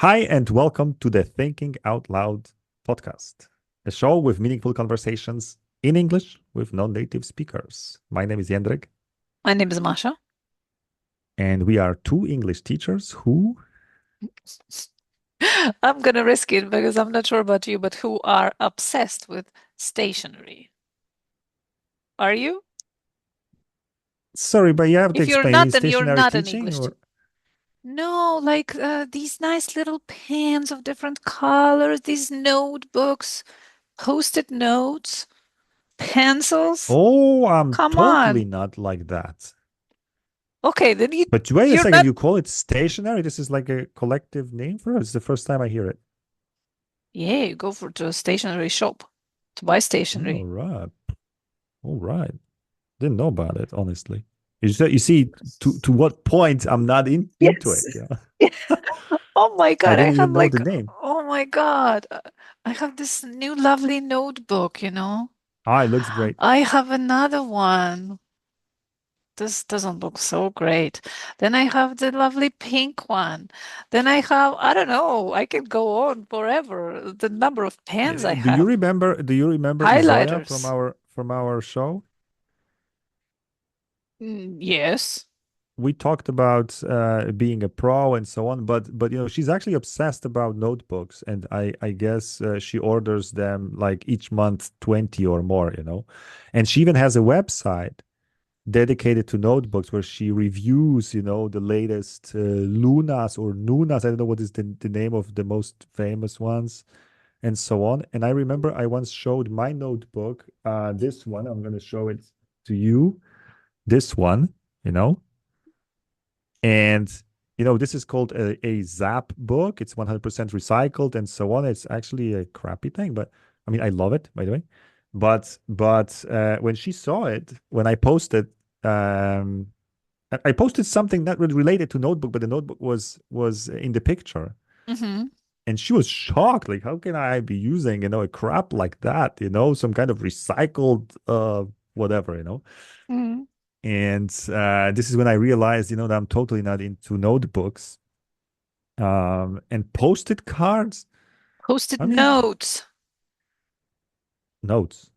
Hi, and welcome to the Thinking Out Loud podcast, a show with meaningful conversations in English with non-native speakers. My name is Jendrik, My name is Masha. and we are two English teachers who, I'm gonna risk it because I'm not sure about you, but who are obsessed with stationery. Are you? sorry, but you have to If you're explain, not, is then you're stationary not an teaching English or? teacher. No, like these nice little pens of different colors, these notebooks, post-it notes, pencils. Oh, I'm Come totally on. not like that. Okay, then But wait a you're second, not. you call it stationary? This is like a collective name for it? It's the first time I hear it. Yeah, you go to a stationery shop to buy All stationery. right. All right. Didn't know about it, honestly. You see to what point I'm not into Yes. it. Yeah. Oh my I God, I didn't have even know the like, name. oh my God, I have this new lovely notebook, Ah, it looks great. I have another one. This doesn't look so great. Then I have the lovely pink one. Then I have, I don't know, I can go on forever. The number of pens I Do you have. remember? Do you remember Isoya Highlighters. from our show? Yes. We talked about being a pro and so on, but she's actually obsessed about notebooks, and I guess she orders them like each month 20 or more. And she even has a website dedicated to notebooks where she reviews, the latest Lunas or Nunas. I don't know what is the name of the most famous ones and so on. And I remember I once showed my notebook, this one, I'm going to show it to you, this one, you know, and this is called a Zap book. It's 100% recycled and so on. It's actually a crappy thing, but I mean, I love it, by the way. But when she saw it, when I posted, um, I posted something not really related to notebook, but the notebook was in the picture, Mm-hmm. and she was shocked. Like, how can I be using a crap like that? Some kind of recycled whatever. Mm-hmm. And this is when I realized, that I'm totally not into notebooks. And post-it cards. Post-it I mean, notes. notes.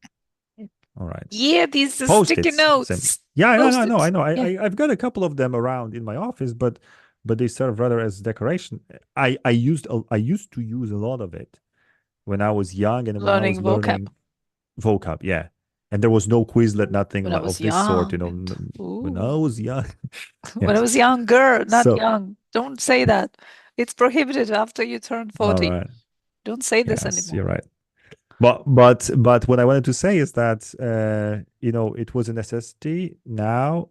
All right. Yeah, these are sticky Post-its. Same. notes. Yeah, I know, I know, I Post-it. know. Yeah. I've got a couple of them around in my office, but they serve rather as decoration. I used to use a lot of it when I was young and when I was Learning vocab. learning vocab. Yeah, and there was no Quizlet, nothing When I like was of this sort. young and When I ooh, was young. when I Yes. was younger, not So, young. Don't say that. It's prohibited after you turn all 40. right. Don't say this Yes, anymore. you're right. But what I wanted to say is that it was a necessity. Now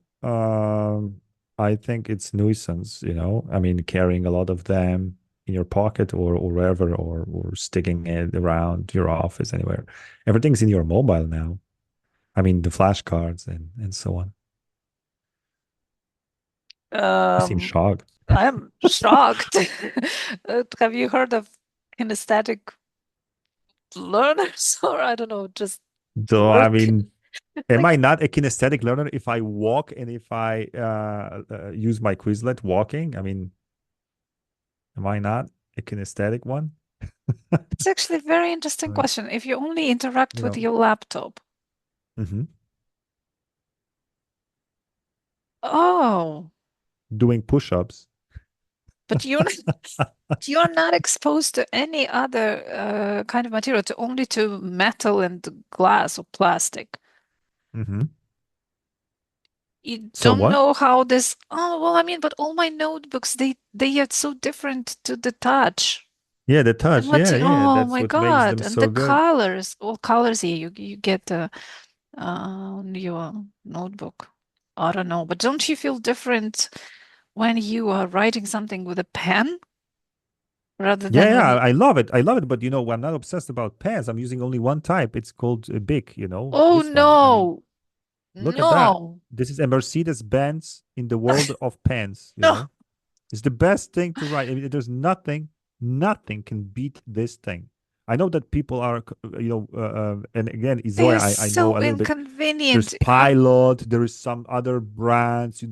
I think it's nuisance. I mean, carrying a lot of them in your pocket or wherever, or sticking it around your office anywhere. Everything's in your mobile now. I mean, the flashcards and so on. You seem Um, shocked. I'm shocked. Have you heard of kinesthetic learners? Or I don't know, just So I work. mean, am Like, I not a kinesthetic learner if I walk and if I use my Quizlet walking? I mean, am I not a kinesthetic one? it's actually a very interesting Right. question. If you only interact You with know. your laptop, hmm oh, Doing push-ups. but you're not exposed to any other kind of material, to only to metal and glass or plastic. hmm You So don't what? know how this. Oh, well, I mean, but all my notebooks, they are so different to the touch. Yeah, the And touch. what? Yeah, yeah. Oh That's my what makes God! them And the so good. colors, all colors here. You get your notebook. I don't know, but don't you feel different when you are writing something with a pen rather Yeah, than yeah. when you? I love it. I love it. But I'm not obsessed about pens. I'm using only one type. It's called a Bic. Oh This one. I mean, no, look at that. no, This is a Mercedes-Benz in the world of pens. no. It's the best thing to write. I mean, there's nothing can beat this thing. I know that people are, and again, They're Izoya, I know so a little bit. There's inconvenient. Pilot, there is some other brands,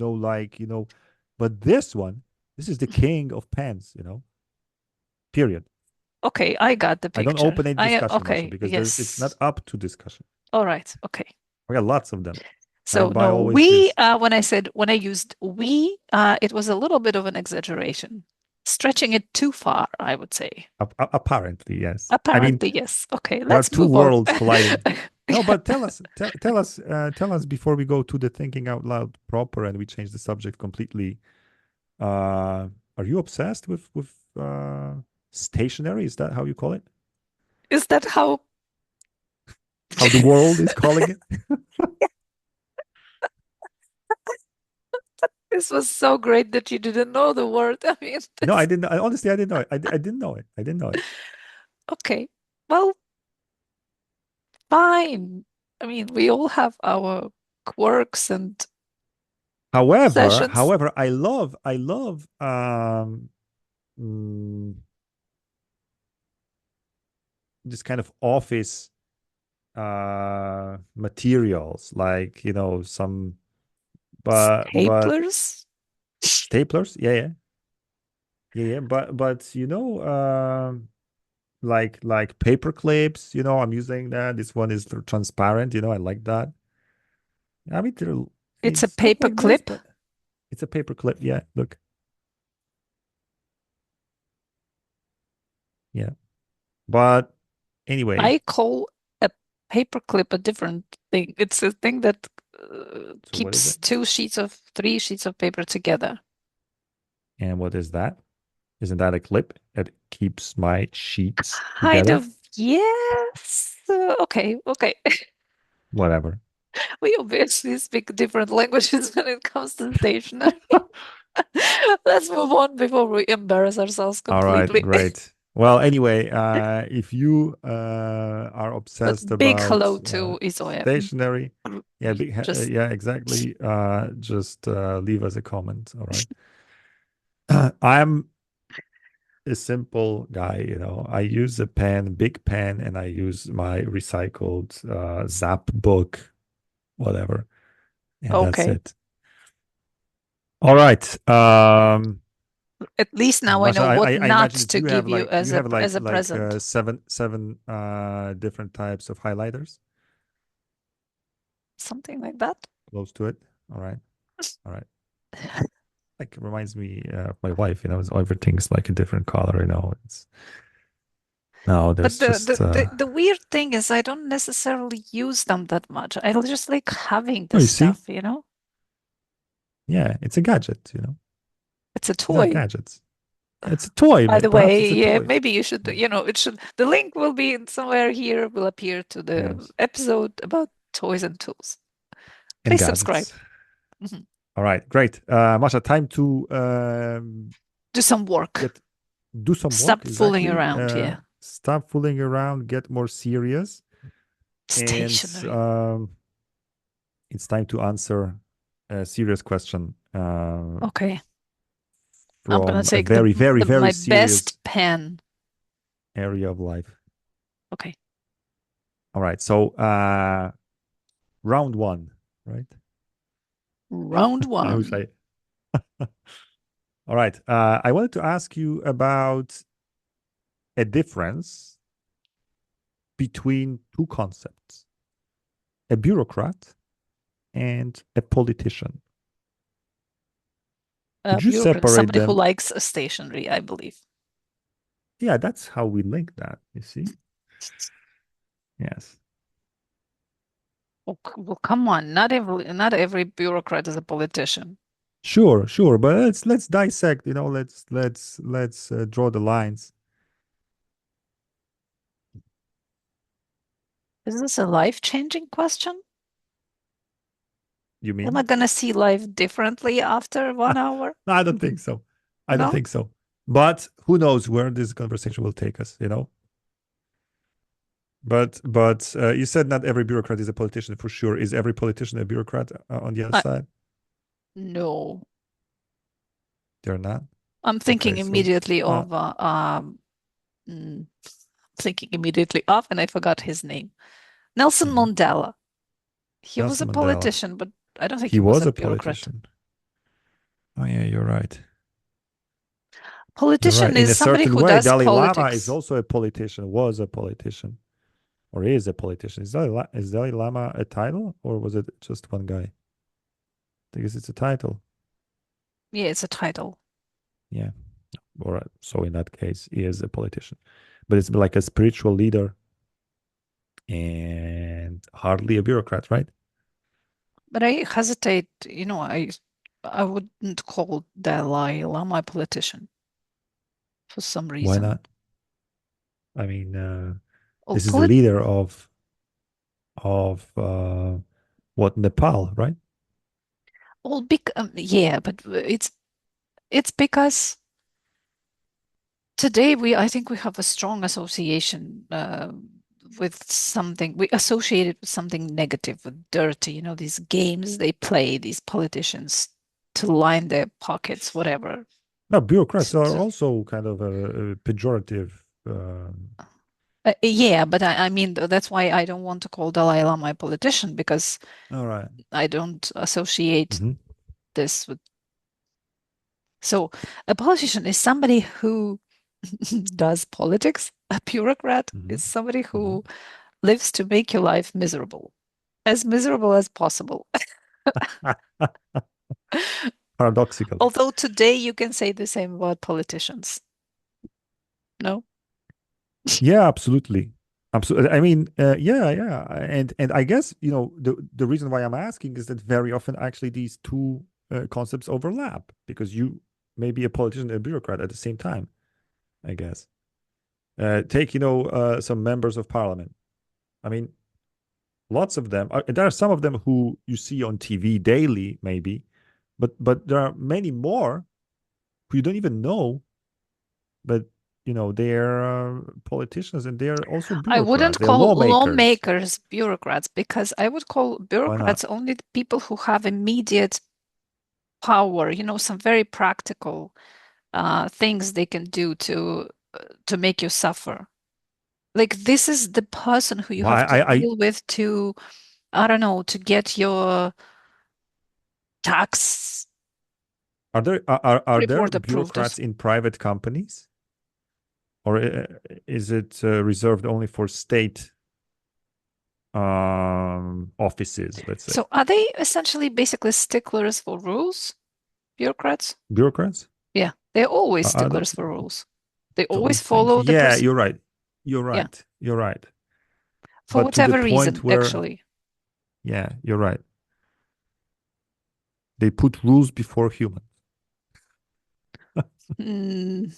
but this one, this is the king of pens. Period. Okay, I got the I don't picture. open any I discussion, Masha, okay, because it's not yes. up to discussion. All right, okay. We got lots of them. I So buy no, always we this. when I used we, it was a little bit of an exaggeration, stretching it too far, I would say. Apparently, yes. I mean, Apparently, yes. Okay, there are let's two move on. worlds colliding. No, but tell us before we go to the thinking out loud proper and we change the subject completely. Are you obsessed with stationery? Is that how you call it? Is that how How the world is calling it? this was so great that you didn't know the word? I mean, No, I this, didn't. Honestly, I didn't know it. I didn't know it. I didn't know it. okay. Well, fine. I mean, we all have our quirks and sessions. However, I love mm, this kind of office materials, like some, but Staplers. staplers. Yeah, yeah, yeah, yeah. But like paper clips. I'm using that. This one is transparent. I like that. I mean, It's a it's not paper like this, clip. but it's a paper clip. Yeah, look. Yeah. But anyway, I call a paper clip a different thing. It's a thing that so what is keeps it? three sheets of paper together. And what is that? Isn't that a clip that keeps my sheets Kind together? of, yes. Okay, okay. Whatever. We obviously speak different languages when it comes to stationery. Let's move on before we embarrass ourselves All right, completely. great. Well, anyway, if you are obsessed But big about hello to Isoya. stationery, yeah, Just yeah, exactly. Just leave us a comment. All right. I'm a simple guy. I use a pen, big pen, and I use my recycled Zap book, whatever, and that's okay. it. All right. At least now I Masha, know what I not imagine that to you give have you like as a present. seven different types of highlighters, Something like that. close to it. All right. All right. Like reminds me of my wife, everything's like a different color. It's no, But there's just the weird thing is I don't necessarily use them that much. I just like having oh, this you see? stuff, you know? Yeah, it's a gadget. It's a These are toy. gadgets. It's a toy, By the perhaps way, it's a yeah, toy. maybe you should, Mm. it should, the link will be somewhere here, will appear to the Yes. episode about toys and tools. And Please subscribe. gadgets. Mhm. All right, great. Masha, time to Do some work. get do some work, Stop fooling exactly. around. Yeah. Stop fooling around, get more serious, and Stationary. it's time to answer a serious question Okay. I'm gonna from a take very, very, very my serious best pen. area of life. Okay. All right, so round one, right? Round I wish one. I. All right, I wanted to ask you about a difference between two concepts: a bureaucrat and a politician. Could you Bureaucrat, separate somebody who them? likes stationery, I believe. Yeah, that's how we link that, you see? Yes. Oh, well, come on. Not every bureaucrat is a politician. Sure, sure, but let's dissect, let's draw the lines. Is this a life-changing question? You Am I mean? gonna see life differently after 1 hour? No, I don't think so. I don't No? think so. But who knows where this conversation will take us? But you said not every bureaucrat is a politician for sure. Is every politician a bureaucrat on the other I, side? no. They're not. I'm Okay, thinking so immediately of mm, thinking immediately of, and I forgot his name. Nelson mhm. Mandela. He was a Nelson Mandela. politician, but I don't think He he was was a a bureaucrat. politician. Oh yeah, you're right. You're right. Politician In is a somebody certain who way, does Dalai Lama is politics. also a politician, was a politician, or is a politician. Is Dalai Lama a title, or was it just one guy? I guess it's a title. Yeah, it's a title. Yeah. All right. So in that case, he is a politician, but it's like a spiritual leader and hardly a bureaucrat, right? But I hesitate, I wouldn't call Dalai Lama a politician for some Why reason. not? I mean, Well, this is the leader of what, Nepal, right? yeah, but it's because today I think we have a strong association with something we associate it with something negative, with dirty, these games they play, these politicians to line their pockets, whatever. No, bureaucrats are To also kind of a pejorative. Yeah, but I mean that's why I don't want to call Dalai Lama a politician because All right. I don't associate Mm-hmm. this with. So a politician is somebody who does politics. A bureaucrat Mm-hmm. is somebody Mm-hmm. who lives to make your life as miserable as possible. Paradoxically. Although today you can say the same about politicians. No? Yeah, absolutely. Absolutely. I mean, yeah, yeah. And I guess, the reason why I'm asking is that very often actually these two concepts overlap because you may be a politician and a bureaucrat at the same time, I guess. Take, some members of parliament. I mean, lots of them. There are some of them who you see on TV daily, maybe, but there are many more who you don't even know, but they're politicians and they're also I bureaucrats. wouldn't They're call lawmakers. lawmakers bureaucrats because I would call Why not? bureaucrats only the people who have immediate power, some very practical things they can do to make you suffer. Like this is the person who you Why? have to I deal with to, I don't know, to get your tax are there report approved. bureaucrats in private companies, or is it reserved only for state offices? Let's say So are they essentially basically sticklers for rules, bureaucrats? bureaucrats. Yeah, they're always I don't sticklers for rules. They don't always think. follow the Yeah, procedure. you're right. You're Yeah, right. You're right. for But to the whatever point reason, where, actually. yeah, you're right. They put rules before humans. Mm,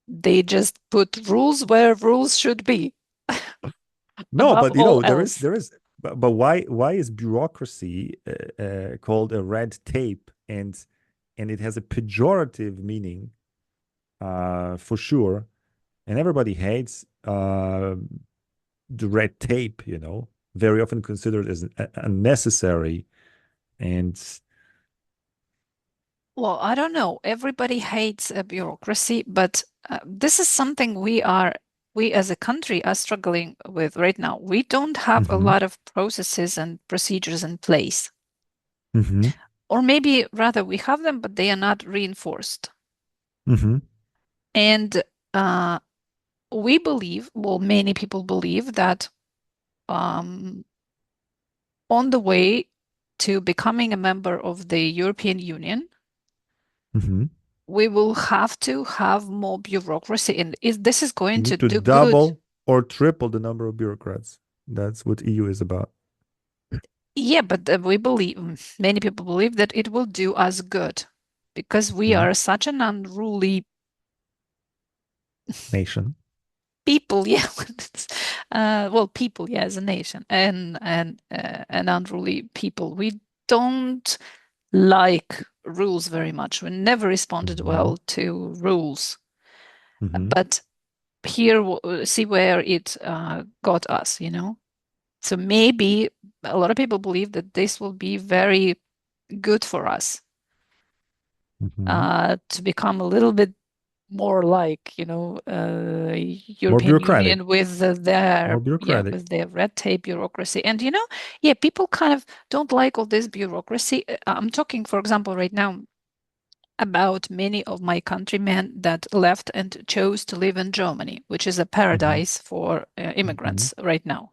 they just put rules where rules should be, No, above but all there is else. there is but why is bureaucracy called a red tape, and it has a pejorative meaning for sure, and everybody hates the red tape, very often considered as unnecessary. And Well, I don't know. Everybody hates bureaucracy, but this is something we as a country are struggling with right now. We don't have a hmm lot of processes and procedures in place. hmm Or maybe rather we have them, but they are not reinforced. hmm And uh, we believe, well, many people believe that um, on the way to becoming a member of the European Union, hmm we will have to have more bureaucracy, and this is you going to need to do good. double or triple the number of bureaucrats. That's what EU is about. Yeah, but we believe, many people believe that it will do us good because we Mhm. are such an unruly Nation. people. Yeah, well, people, yeah, as a nation, and unruly people. We don't like rules very much. We never responded hmm well to rules, hmm but here, see where it got us. So maybe a lot of people believe that this will be very good for us hmm to become a little bit more like, More European bureaucratic. Union with More their, yeah, bureaucratic. with their red tape bureaucracy. And yeah, people kind of don't like all this bureaucracy. I'm talking, for example, right now, about many of my countrymen that left and chose to live in Germany, which is a Hmm. paradise for Hmm. immigrants right now.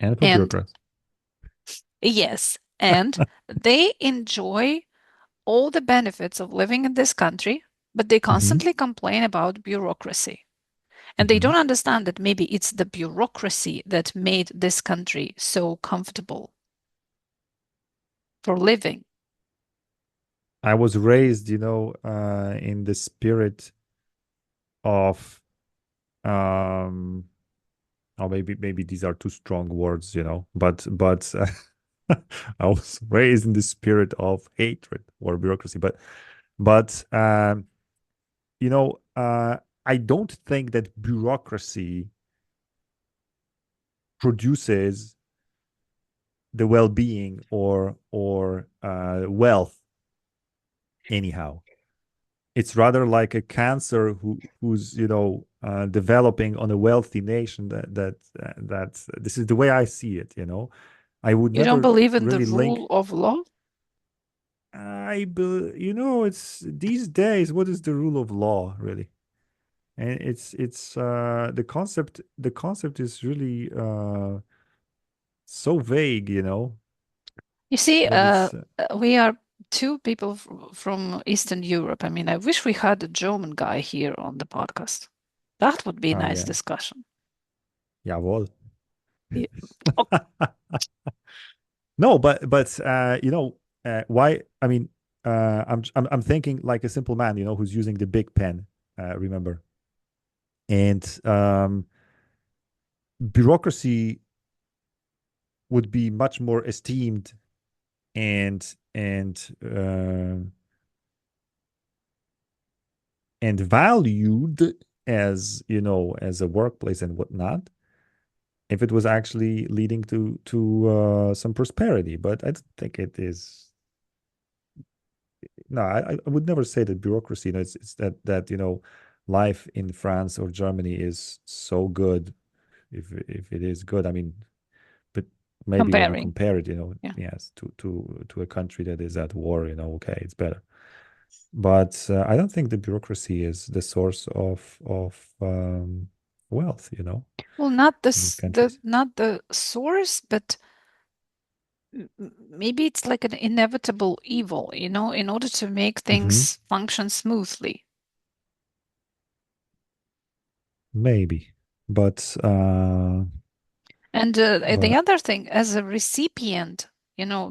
And for And bureaucrats. yes, and they enjoy all the benefits of living in this country, but they Hmm. constantly complain about bureaucracy. And they Hmm. don't understand that maybe it's the bureaucracy that made this country so comfortable for living. I was raised, in the spirit of, um, or maybe these are too strong words, but I was raised in the spirit of hatred or bureaucracy. But you know, uh, I don't think that bureaucracy produces the well-being or wealth anyhow. It's rather like a cancer who's developing on a wealthy nation that this is the way I see it. I would You don't never believe in the really rule link. of law? It's these days, what is the rule of law really? And it's the concept is really so vague. You see, But it's we are two people from Eastern Europe. I mean, I wish we had a German guy here on the podcast. That would be a oh nice yeah, discussion. jawohl. Yeah. Oh, No, but why? I mean, I'm thinking like a simple man, who's using the big pen. Remember, and bureaucracy would be much more esteemed and and valued as a workplace and whatnot if it was actually leading to some prosperity. But I don't think it is. No, I would never say that bureaucracy. It's that life in France or Germany is so good. If it is good, I mean, but maybe when you comparing. compare it, Yeah. yes, to a country that is at war, okay, it's better. But I don't think the bureaucracy is the source of wealth, Well, not in these this, countries. not the source, but maybe it's like an inevitable evil, in order to make Hmm. things function smoothly. Maybe, but And the but other thing, as a recipient,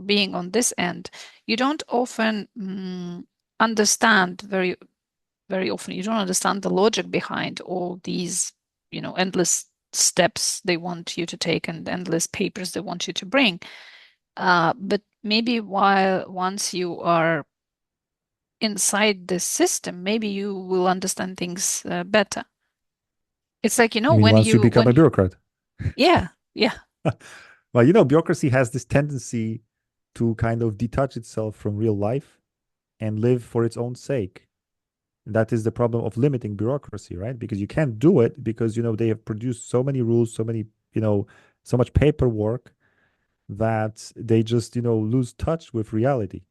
being on this end, you don't often understand very often. You don't understand the logic behind all these, endless steps they want you to take and endless papers they want you to bring. But maybe while once you are inside the system, maybe you will understand things better. It's like, you mean once you become when a bureaucrat? yeah, yeah, Well, bureaucracy has this tendency to kind of detach itself from real life and live for its own sake. That is the problem of limiting bureaucracy, right? Because you can't do it because they have produced so many rules, you know, so much paperwork that they just lose touch with reality.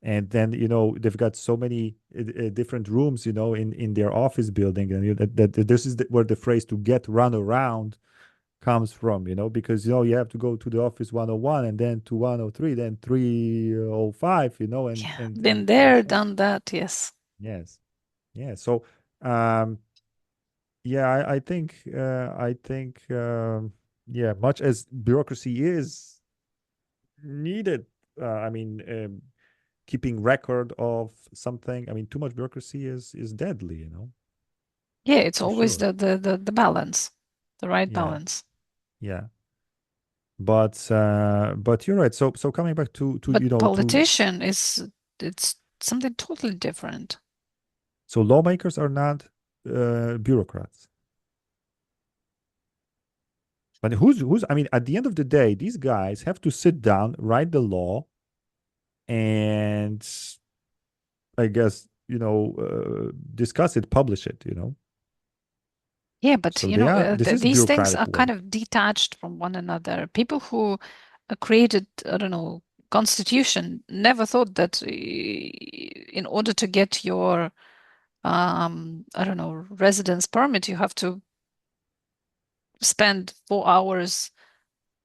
And then they've got so many different rooms in their office building, and that this is where the phrase "to get run around" comes from, because you have to go to the office 101 and then to 103, then 305, and yeah. and Been and and there, so on. done that. Yes. Yes. Yeah. So, um, yeah, I think, yeah, much as bureaucracy is needed, I mean, keeping record of something, I mean, too much bureaucracy is deadly, Yeah, it's for always sure. the balance, the right Yeah. balance. Yeah. But you're right. So coming back to But to politician is it's something totally different. so lawmakers are not bureaucrats. But who's I mean, at the end of the day, these guys have to sit down, write the law, and I guess discuss it, publish it. Yeah, but So they are. This is these things bureaucratic are kind work. of detached from one another. People who created, I don't know, Constitution never thought that in order to get your I don't know, residence permit, you have to spend 4 hours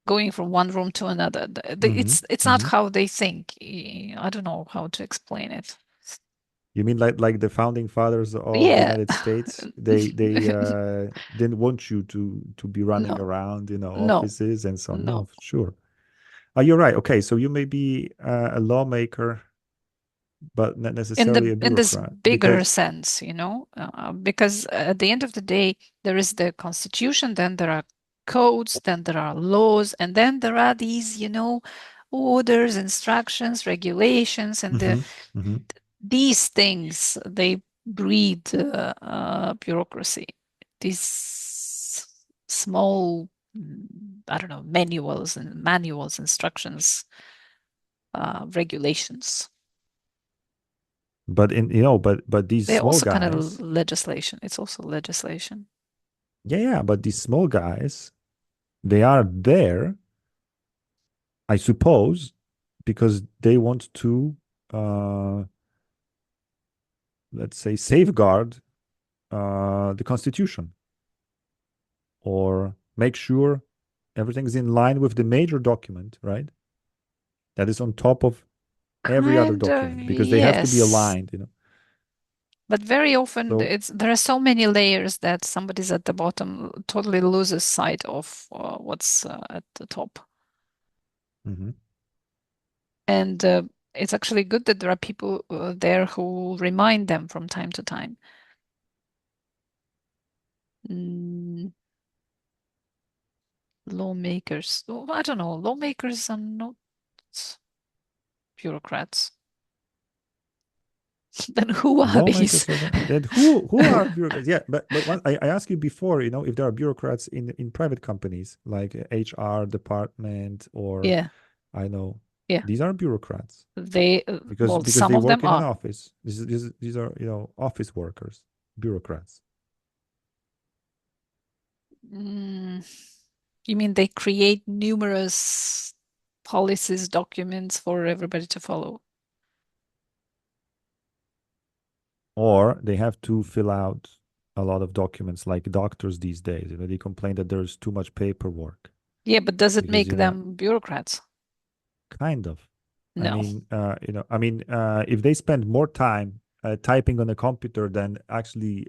going from one room to another. Hmm. It's not Hmm. how they think. I don't know how to explain it. You mean like the founding fathers of the Yeah. United States? They didn't want you to be running No, around, no, offices and so on. no. No, sure. Oh, you're right. Okay, so you may be a lawmaker, but not necessarily a In this bureaucrat bigger because. sense, because at the end of the day, there is the constitution, then there are codes, then there are laws, and then there are these, orders, instructions, regulations, and Hmm. Hmm. these things they breed bureaucracy. These small, I don't know, manuals, instructions, regulations. But but these They're small also kind of guys, legislation. It's also legislation. yeah, but these small guys, they are there, I suppose, because they want to, uh, let's say, safeguard the Constitution or make sure everything's in line with the major document, right? That is on top of every other Kind of, document because they have to be yes. aligned. But very often So, there are so many layers that somebody's at the bottom totally loses sight of what's at the top. mhm. And it's actually good that there are people there who remind them from time to time. Mm, lawmakers. Oh, I don't know. Lawmakers are not bureaucrats. Then who are these? Lawmakers are not. Then who are bureaucrats? Yeah, but I asked you before, if there are bureaucrats in private companies like HR department or Yeah, I know yeah. these are bureaucrats They, well, because some they of them work in an are. office. These are office workers, bureaucrats. Mm, you mean they create numerous policies, documents for everybody to follow? Or they have to fill out a lot of documents like doctors these days. They complain that there's too much paperwork Yeah, but does it because make them bureaucrats? kind of. I No, mean, if they spend more time typing on a computer than actually,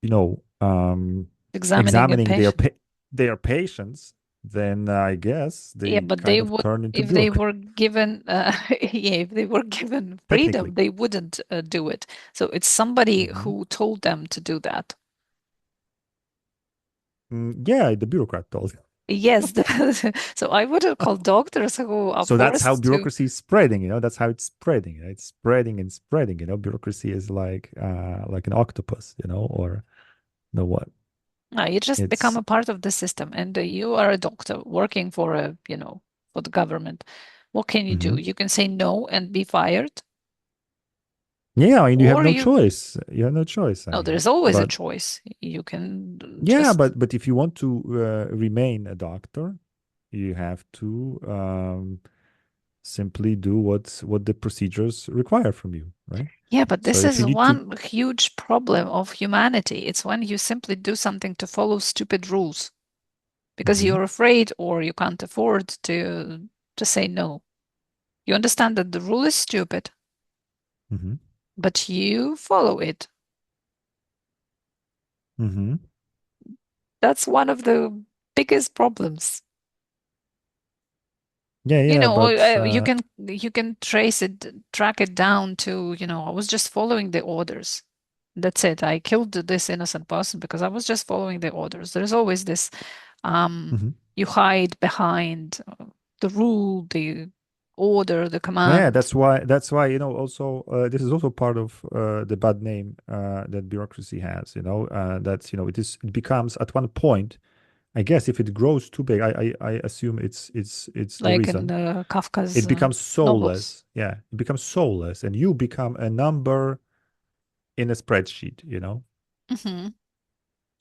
you know, um, examining a examining patient. their patients, then I guess Yeah, they but they kind of would, turn into if they bureaucrats, were given, yeah, if they were given freedom, technically. they wouldn't do it. So it's somebody Hmm. who told them to do that. Yeah, the bureaucrat told. Yes, so I wouldn't call doctors who are So that's how forced to. bureaucracy is spreading. That's how it's spreading. It's spreading and spreading. Bureaucracy is like an octopus. Or what? No, you just become It's a part of the system, and you are a doctor working for for the government. What can you do? Mhm. You can say no and be fired, Yeah. I mean, you have or no you. choice. You have no choice. I No, mean, there's always a but choice. You can yeah, just. but if you want to remain a doctor, you have to simply do what the procedures require from you, right? Yeah, but So this if is you need to, one huge problem of humanity. It's when you simply do something to follow stupid rules because Mhm. you're afraid or you can't afford to say no. You understand that the rule is stupid, Mhm. but you follow it. Mhm. That's one of the biggest problems. Yeah, yeah, but You can trace it, track it down to, I was just following the orders. That's it. I killed this innocent person because I was just following the orders. There's always this, um, mhm. you hide behind the rule, the order, the Yeah, command. that's why also this is also part of the bad name that bureaucracy has. That's it becomes at one point. I guess if it grows too big, I assume it's the Like in reason Kafka's it becomes novels. soulless. Yeah, it becomes soulless, and you become a number in a spreadsheet. Hmm.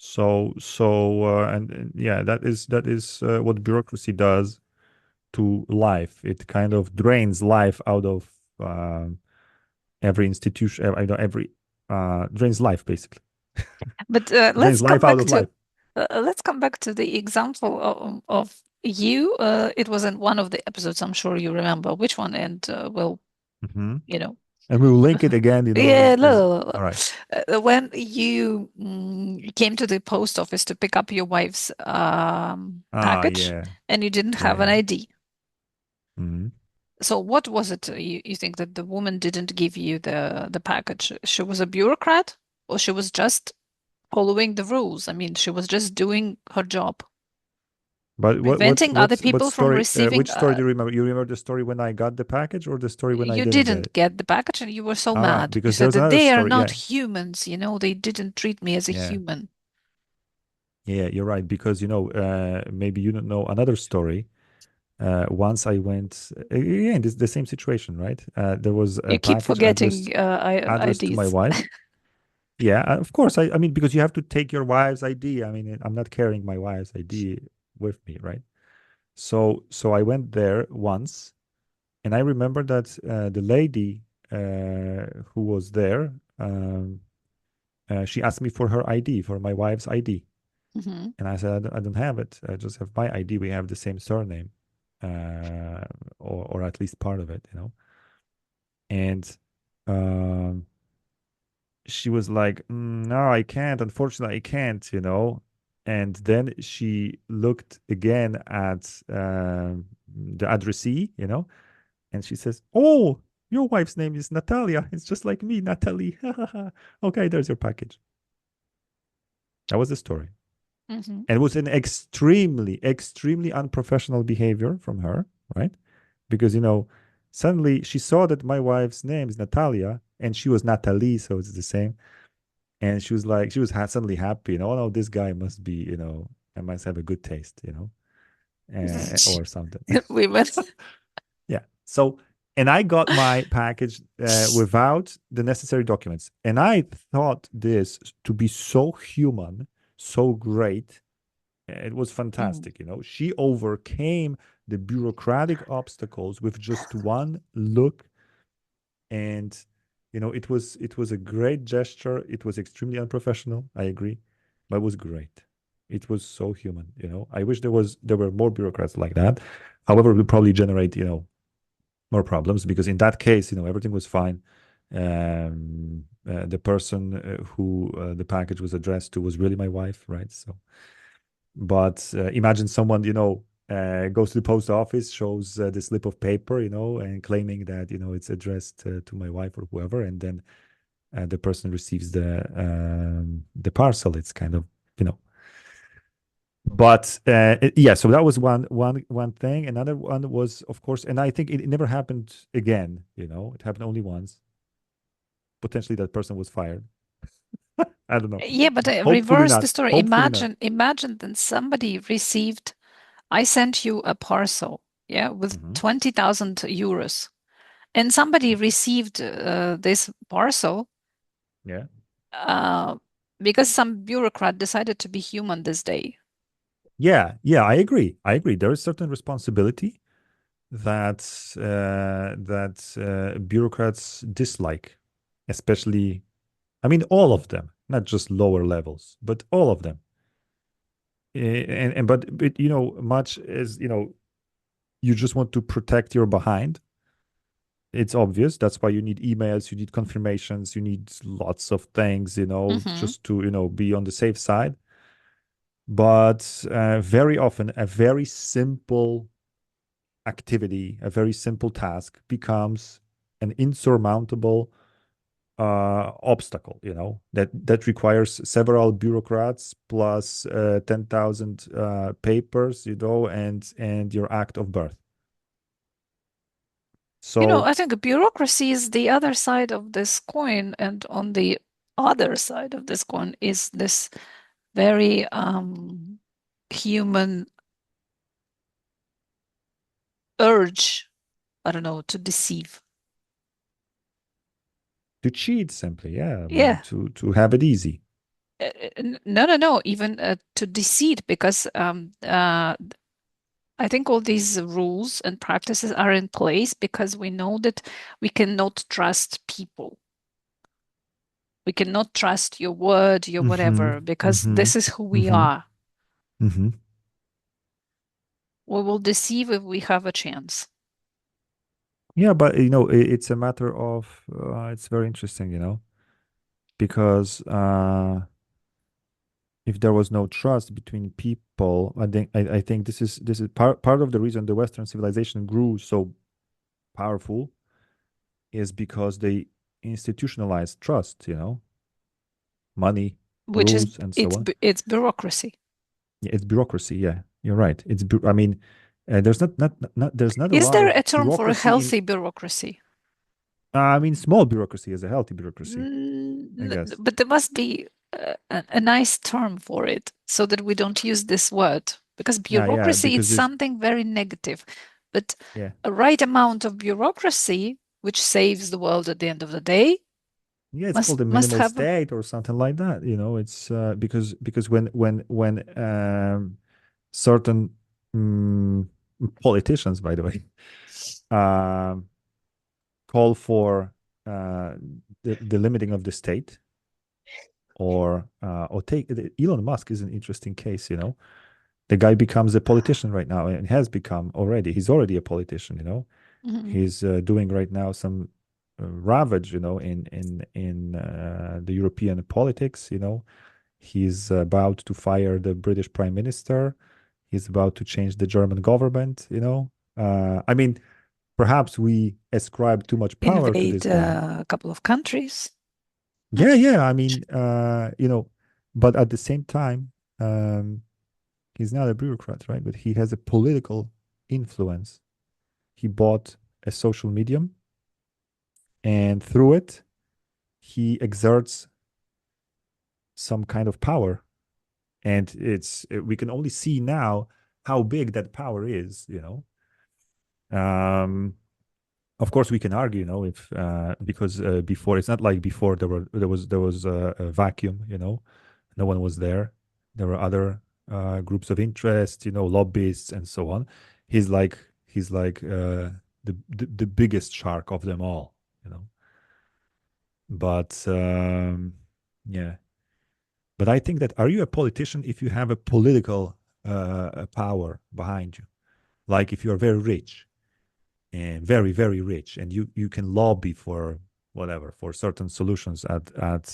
And yeah, that is what bureaucracy does to life. It kind of drains life out of every institution. I know every drains life basically. But Drains life out of life. let's come back to the example of you. It was in one of the episodes. I'm sure you remember which one, and we'll, Hmm. you know, And we will link it again, yeah, as no, no, all right. no. When you came to the post office to pick up your wife's Ah, package, yeah, and you didn't yeah, have an yeah. ID. Hmm. So what was it you think that the woman didn't give you the package? She was a bureaucrat, or she was just following the rules? I mean, she was just doing her job, But preventing other what people from story? receiving. Which story do you remember? You remember the story when I got the package, or the story when I You didn't get didn't it? get the package and you were so Ah, mad. You because said there's that another they are story. not Yeah, humans, they didn't treat me as a yeah, human. yeah. You're right. Because maybe you don't know another story. Once I went again, this the same situation, right? There was a You keep package addressed forgetting to my IDs. wife. Yeah, of course. I mean, because you have to take your wife's ID. I mean, I'm not carrying my wife's ID with me, right? So I went there once, and I remember that the lady who was there, she asked me for her ID, for my wife's ID, Hmm. and I said, I don't have it. I just have my ID. We have the same surname, uh, or at least part of it. And um, she was like, No, I can't. Unfortunately, I can't. And then she looked again at the addressee, and she says, "Oh, your wife's name is Natalia. It's just like me, Natalie." Okay, there's your package. That was the story. Hmm. And it was an extremely, extremely unprofessional behavior from her, right? Because, suddenly she saw that my wife's name is Natalia and she was Natalie, so it's the same. And she was like, she was suddenly happy. Oh, no, this guy must be, I must have a good taste, or something. Women. Yeah. And I got my package without the necessary documents. And I thought this to be so human, so great. It was Mhm. fantastic. She overcame the bureaucratic obstacles with just one look. And it was a great gesture. It was extremely unprofessional, I agree, but it was great. It was so human. I wish there were more bureaucrats like that. However, it would probably generate, more problems because in that case, everything was fine. The person who the package was addressed to was really my wife, right? But imagine someone, goes to the post office, shows the slip of paper, and claiming that, it's addressed to my wife or whoever, and then the person receives the parcel. It's kind of. But yeah, so that was one thing. Another one was, of course, and I think it never happened again. It happened only once. Potentially, that person was fired. I don't know. Yeah, but Hopefully reverse not. the story. Hopefully not. Imagine that somebody received, I sent you a parcel, yeah, with Hmm. 20,000 euros, and somebody received this parcel Yeah. uh, because some bureaucrat decided to be human this day. Yeah. Yeah. I agree. I agree. There is certain responsibility that bureaucrats dislike, especially. I mean, all of them, not just lower levels, but all of them. But much as you just want to protect your behind. It's obvious. That's why you need emails, you need confirmations, you need lots of things, Hmm. just to be on the safe side. But very often, a very simple activity, a very simple task becomes an insurmountable obstacle, that requires several bureaucrats plus 10,000 papers, and your act of birth. So I think bureaucracy is the other side of this coin, and on the other side of this coin is this very human urge, I don't know, to deceive. to cheat simply, yeah. I mean, Yeah. to have it easy. No. Even to deceit, because I think all these rules and practices are in place because we know that we cannot trust people. We cannot trust your word, your Mm-hmm. whatever, because Mm-hmm. this is who we Mm-hmm. are. Mm-hmm. We will deceive if we have a chance. Yeah, but it's a matter of it's very interesting, because if there was no trust between people, I think this is part of the reason the Western civilization grew so powerful is because they institutionalized trust, money, Which is rules, and so on. it's bureaucracy. Yeah, it's bureaucracy. Yeah, you're right. I mean, there's not a Is lot there of a term for a bureaucracy in. healthy bureaucracy? I mean, small bureaucracy is a healthy bureaucracy, I guess. But there must be a nice term for it so that we don't use this word, because Yeah, bureaucracy is because there's something very negative. But yeah. a right amount of bureaucracy, which saves the world at the end of the day, Yeah, it's called a must minimal have a, state or something like that. It's because when certain mm, politicians, by the way, um, call for uh, the limiting of the state, or take Elon Musk is an interesting case. The guy becomes a politician right now and has become already. He's already a politician. Mhm. He's doing right now some ravage, in the European politics. He's about to fire the British Prime Minister. He's about to change the German government. I mean, perhaps we ascribe too much power to Invade this guy. a couple of countries. Yeah. I mean, but at the same time, um, he's not a bureaucrat, right? But he has a political influence. He bought a social medium, and through it, he exerts some kind of power. And we can only see now how big that power is. Um, of course, we can argue, if because before it's not like before there was a vacuum, no one was there. There were other groups of interest, lobbyists and so on. He's like the biggest shark of them all, you know. But yeah, but I think that are you a politician if you have a political power behind you? Like if you're very rich and very very rich, and you can lobby for whatever for certain solutions at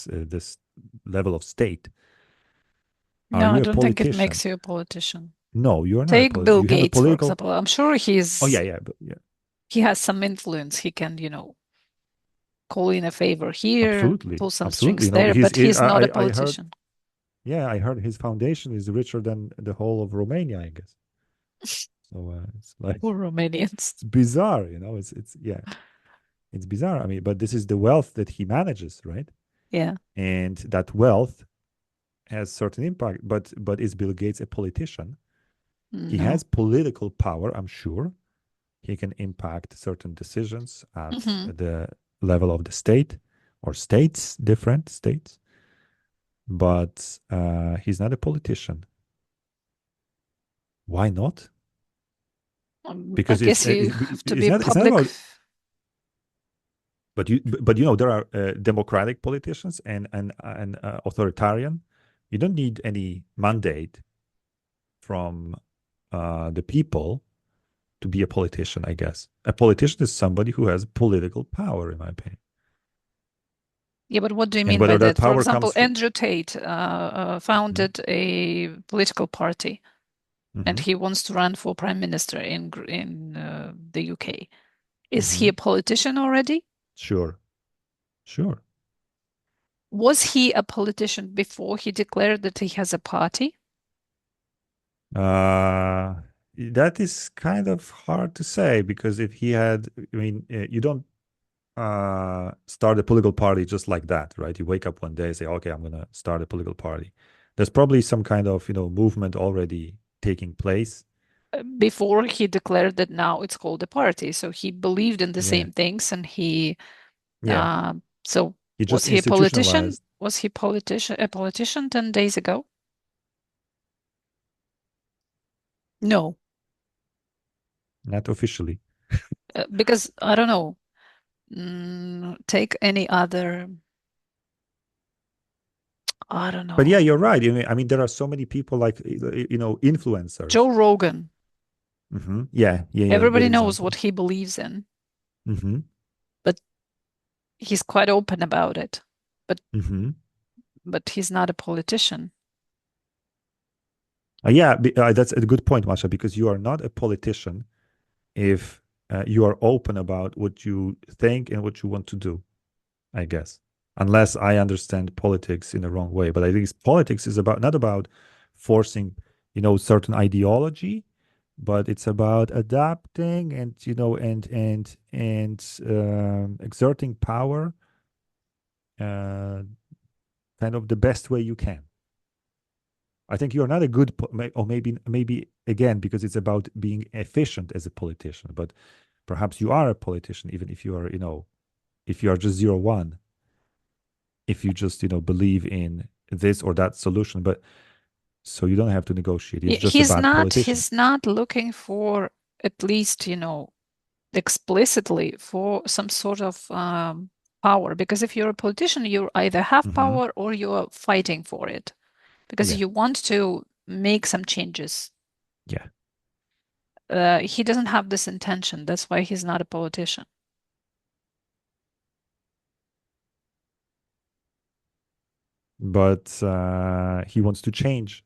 this level of state. Are No, I you a don't think it politician? makes you a politician. No, you are not a Take politician. Bill You have a Gates, for political. example. I'm sure Oh yeah, but yeah, he has some influence. He can, call in a favor here, absolutely, pull some absolutely. strings there, but he's not a I heard. politician. Yeah, I heard his foundation is richer than the whole of Romania, I guess. So it's like Poor Romanians. it's bizarre, it's yeah, it's bizarre. I mean, but this is the wealth that he manages, right? Yeah. And that wealth has certain impact. But is Bill Gates a politician? He No. has political power, I'm sure. He can impact certain decisions at Hmm. the level of the state or states, different states. But he's not a politician. Why not? I Because guess you have to be it's not public. about. But there are democratic politicians and authoritarian. You don't need any mandate from the people to be a politician. I guess a politician is somebody who has political power, in my opinion. Yeah, but what do you And mean by whether that that? For power example, comes from. Andrew Tate Mhm, founded a political party, and mhm, he wants to run for prime minister in the UK. Is he a mhm. politician already? Sure, sure. Was he a politician before he declared that he has a party? Uh, that is kind of hard to say because if he had, I mean, you don't start a political party just like that, right? You wake up one day and say, okay, I'm going to start a political party. There's probably some kind of, movement already taking place. Before he declared that now it's called a party. So he believed in the Yeah. same things, and he Yeah. uh, so He was just he a politician? institutionalized. Was he a politician 10 days ago? No, Not officially. because I don't know. Take any other, I don't But yeah, know. you're right. I mean, there are so many people like influencers. Joe Rogan. Yeah, yeah, yeah. Good Everybody knows example. what he believes in, hmm but he's quite open about it. But hmm but he's not a politician. Yeah, that's a good point, Masha, because you are not a politician if you are open about what you think and what you want to do, I guess. Unless I understand politics in the wrong way. But I think politics is about not about forcing, certain ideology, but it's about adapting and exerting power uh, kind of the best way you can. I think you're not a good, or maybe again because it's about being efficient as a politician. But perhaps you are a politician, even if you are, if you are just 0-1, if you just believe in this or that solution. But so you don't have to negotiate. It's just a He's bad not politician. he's not looking for, at least, explicitly, for some sort of power. Because if you're a politician, you either have hmm power or you're fighting for it because Yeah, you want to make some changes. yeah. He doesn't have this intention. That's why he's not a politician. But he wants to change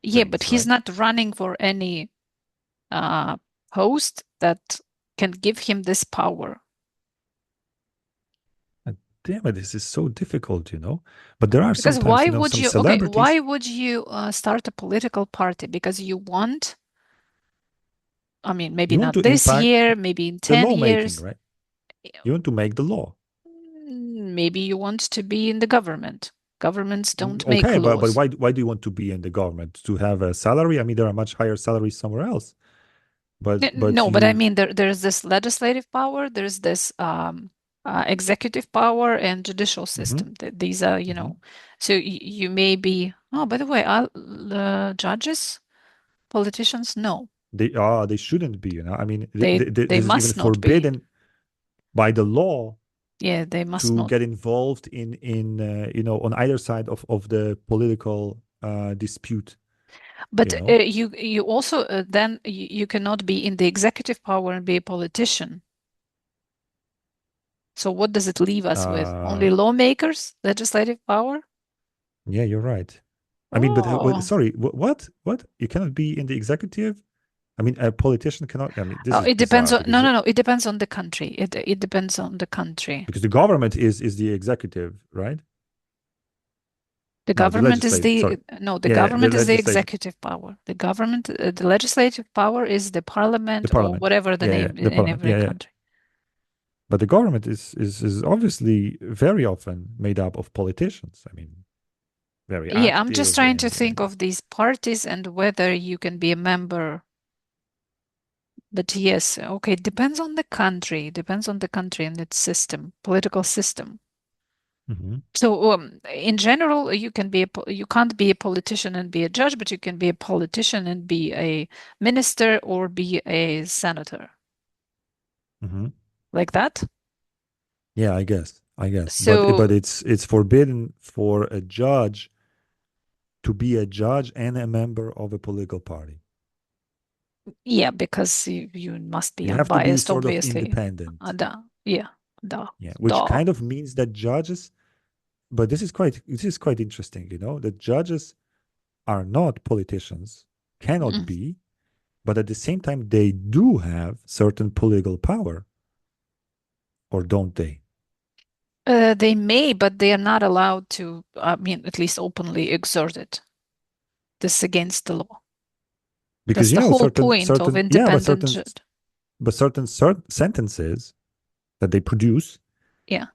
Yeah, but things, he's right? not running for any uh, post that can give him this power. Damn it, this is so difficult. But there are Because sometimes, why would some you, okay, celebrities. why would you start a political party? Because you want, I mean, maybe You want not to this impact year, maybe in the 10 lawmaking, years. right? You want to make the law. Maybe you want to be in the government. Governments don't make Okay, but laws. why do you want to be in the government? To have a salary? I mean, there are much higher salaries somewhere else. But No, but I you. mean, there's this legislative power, there's this executive power and judicial hmm system. These are, hmm so you may be, oh, by the way, judges, politicians, no, they shouldn't be. I mean, they this is even must not be. forbidden by the law Yeah, they must to not. get involved in on either side of the political dispute. But You know, you also then you cannot be in the executive power and be a politician. So what does it leave us with? uh, Only lawmakers, legislative power? yeah, you're right. I mean, but Oh. sorry, what? You cannot be in the executive. I mean, a politician cannot. I mean, this Oh, is it depends bizarre on, no, because no, no. It depends on the country. It depends on the country. the government is the executive, right? The No, the government is legislative. Sorry, the no, the yeah, the government is the legislative, executive power. The government, the legislative power is the the parliament or parliament. whatever the Yeah, name the in parliament. every Yeah, yeah. country. But the government is obviously very often made up of politicians. I mean, very Yeah, I'm just active trying to and think of these parties and whether you can be a member. But yes, okay, it depends on the country. Depends on the country and its system, political system. Mhm. So, in general, you can't be a politician and be a judge, but you can be a politician and be a minister or be a senator, Mhm. like that. Yeah, I guess, but So, it's forbidden for a judge to be a judge and a member of a political party. yeah, because you must be You have to be unbiased, sort of obviously. independent. Da, yeah, da, Yeah, which da. kind of means that judges, but this is quite interesting, that judges are not politicians, cannot Mm. be, but at the same time they do have certain political power, or don't they? They may, but they are not allowed to, I mean, at least openly exert it. This is against the law. That's Because the whole certain point of certain yeah, but independent certain judge. sentences that they produce Yeah.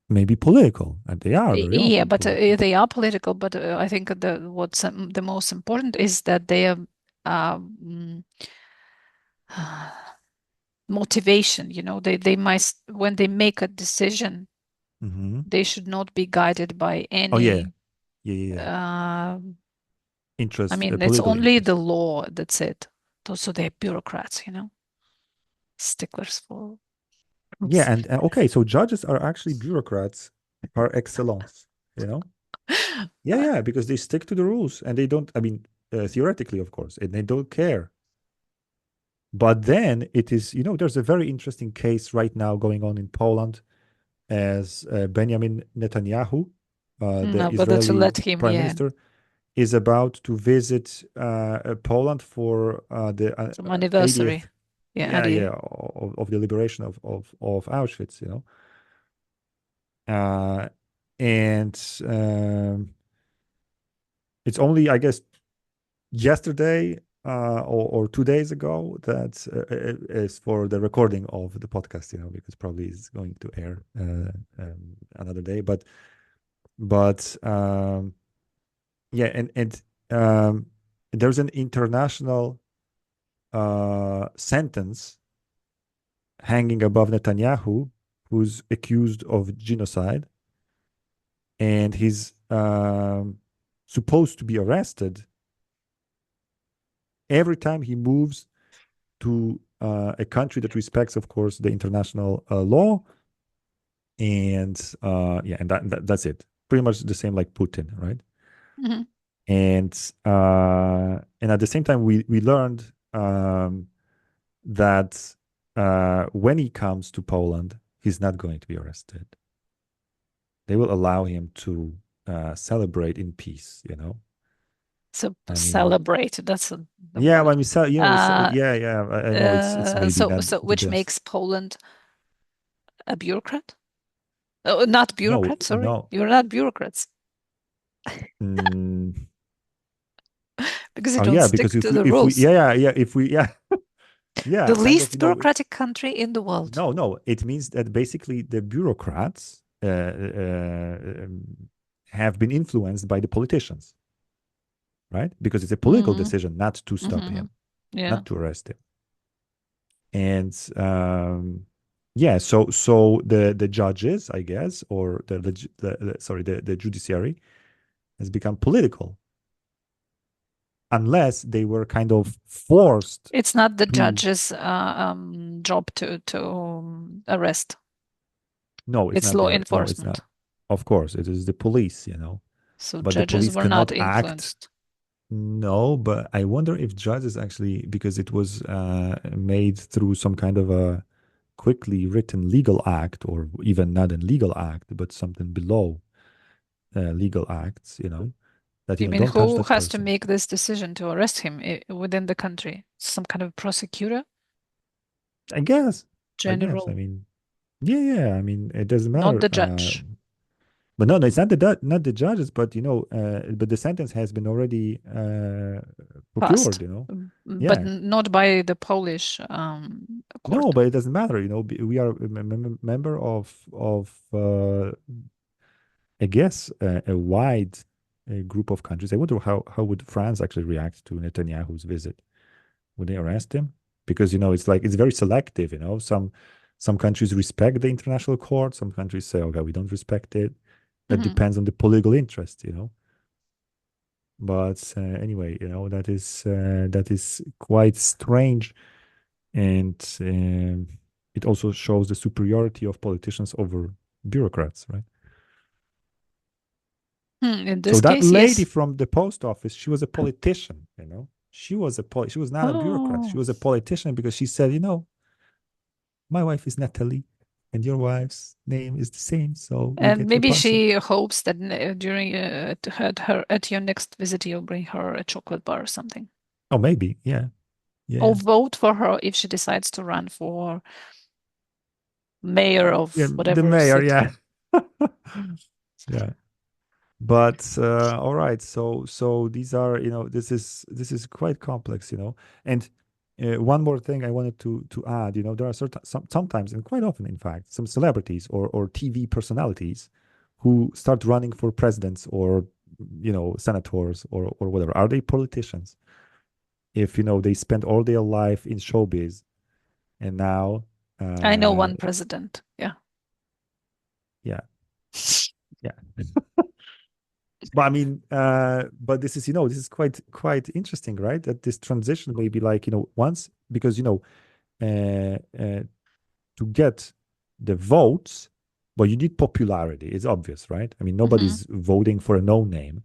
may be political, and they are very Yeah, often but political. they are political. But I think what's the most important is that they are um, motivation. They might, when they make a decision. Hmm. They should not be guided by Oh yeah, any. yeah, yeah, yeah. Uh, I Interest, mean, it's political only the interest. law that's it. So they're bureaucrats, sticklers for Yeah, rules. and okay, so judges are actually bureaucrats par excellence, you know? Yeah, yeah, because they stick to the rules and they don't, I mean, theoretically, of course, and they don't care. But then it is, there's a very interesting case right now going on in Poland as Benjamin Netanyahu, the No, whether to Israeli let him, prime yeah, minister, is about to visit Poland for the some 80th, anniversary. Yeah, yeah, idea. yeah, of the liberation of Auschwitz, Uh, and it's only, I guess, yesterday or 2 days ago that is for the recording of the podcast, because probably it's going to air another day. But yeah, and there's an international sentence hanging above Netanyahu, who's accused of genocide, and he's supposed to be arrested every time he moves to a country that respects, of course, the international law, and yeah, and that's it. Pretty much the same like Putin, right? Hmm. And at the same time, we learned that when he comes to Poland, he's not going to be arrested. They will allow him to celebrate in peace. So I mean, celebrate, that's the yeah, word. when we sell, Uh, yeah, yeah. I know it's maybe so not so the which best. makes Poland a bureaucrat? Oh, not No, bureaucrat, sorry. no. You're not bureaucrats Mm, because you oh don't yeah, because stick to the if we rules. yeah, yeah, yeah, if we yeah, The yeah, kind of, least bureaucratic country in the world. no, it means that basically the bureaucrats have been influenced by the politicians, right? Because it's a political Mm-hmm. decision not to stop Mm-hmm. him, Yeah. not to arrest him. And yeah, so the judges, I guess, or sorry, the judiciary has become political unless they were kind of forced It's not the to. judge's job to arrest. No, it's It's not law there. No, it's not. enforcement. Of course, it is the police, So but the judges police were not cannot act. influenced. No, but I wonder if judges actually, because it was made through some kind of a quickly written legal act, or even not a legal act, but something below legal acts, that, You mean don't touch who that has to person. make this decision to arrest him within the country? Some kind of prosecutor? I guess. I guess. I General, mean, yeah, yeah. I mean, it doesn't not matter. the judge. But no, no, it's not the judges, but but the sentence has been already Passed, procured. but Yeah. not by the Polish No, court. but it doesn't matter. We are a member of I guess a wide group of countries. I wonder how would France actually react to Netanyahu's visit? Would they arrest him? Because it's like it's very selective. Some countries respect the international court. Some countries say, okay, we don't respect it. That Hmm. depends on the political interest. But anyway, that is quite strange, and it also shows the superiority of politicians over bureaucrats, right? In So this that case, lady yes. from the post office, she was a politician. She was not a bureaucrat. She Oh, was a politician because she said, my wife is Natalie, and your wife's name is the same, so we'll and get your maybe parcel. she hopes that during at your next visit, you'll bring her a chocolate bar or something. Oh, maybe, yeah, Or yeah, vote for her if she decides to run for mayor yeah. of The whatever mayor, city. yeah, yeah. But all right, so these are, this is quite complex, and one more thing I wanted to add, there are sometimes, and quite often, in fact, some celebrities or TV personalities who start running for presidents, or senators, or whatever. Are they politicians? If they spend all their life in showbiz, and now I know uh one president. Yeah. yeah, Yeah. But I mean, but this is, this is quite interesting, right? That this transition may be like, once, because, to get the votes, well, you need popularity. It's obvious, right? I mean, Hmm. nobody's voting for a no name.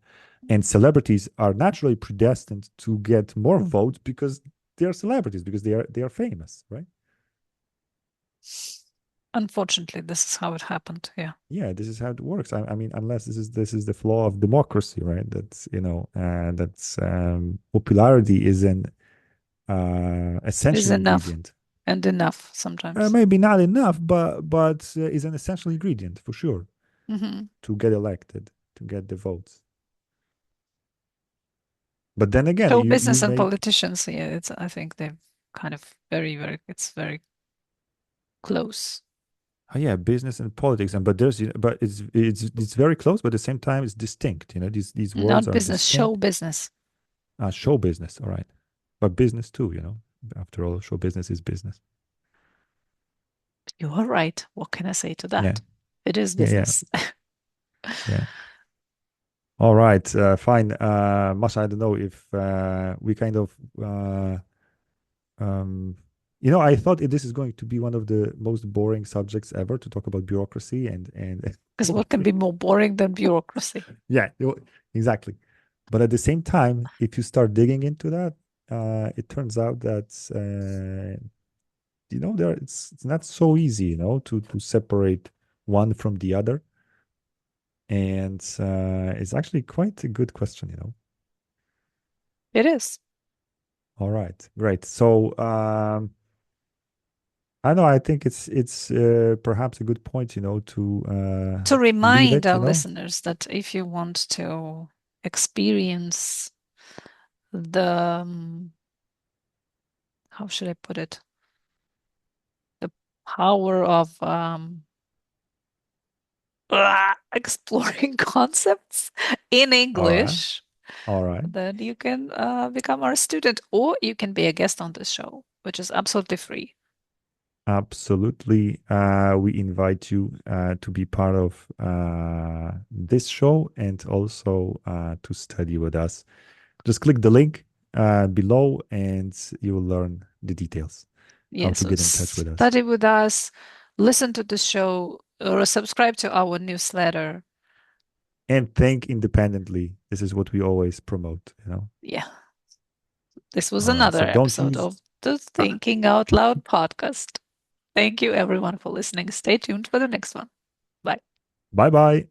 And celebrities are naturally predestined to get more votes because they are celebrities, because they are famous, right? Unfortunately, this is how it happened. Yeah. Yeah, this is how it works. I mean, unless this is the flaw of democracy, right? That's that's popularity is an Is essential enough ingredient. and enough sometimes. Maybe not enough, but is an essential ingredient for sure Hmm. to get elected, to get the votes. But then again, Show you business and make politicians, yeah, I think they're kind of it's very close. oh yeah, business and politics, and but but it's very close, but at the same time it's distinct. These worlds Not are business, show distinct. business. Show business, all right, but business too. After all, show business is business. You are right. What can I say to Yeah, that? It is yeah, yeah, business. yeah. All right, fine. Masha, I don't know if we kind of um, I thought this is going to be one of the most boring subjects ever to talk about bureaucracy and Because what can be more boring than bureaucracy? yeah, exactly. But at the same time, if you start digging into that, it turns out that it's not so easy, to separate one from the other, and it's actually quite a good question. It is. All right, great. So I know. I think it's perhaps a good point, to To leave remind it. our listeners that if you want to experience the, how should I put it? The power of exploring concepts in All right, English, all right. then you can become our student or you can be a guest on this show, which is absolutely free. Absolutely. We invite you to be part of this show and also to study with us. Just click the link below and you will learn the details, how Yes, to so get in touch with us. study with us, listen to the show, or subscribe to our newsletter. And think independently. This is what we always promote. Yeah, this was All right. another So don't episode use. of the Thinking Out Loud podcast. Thank you, everyone, for listening. Stay tuned for the next one. Bye. Bye bye.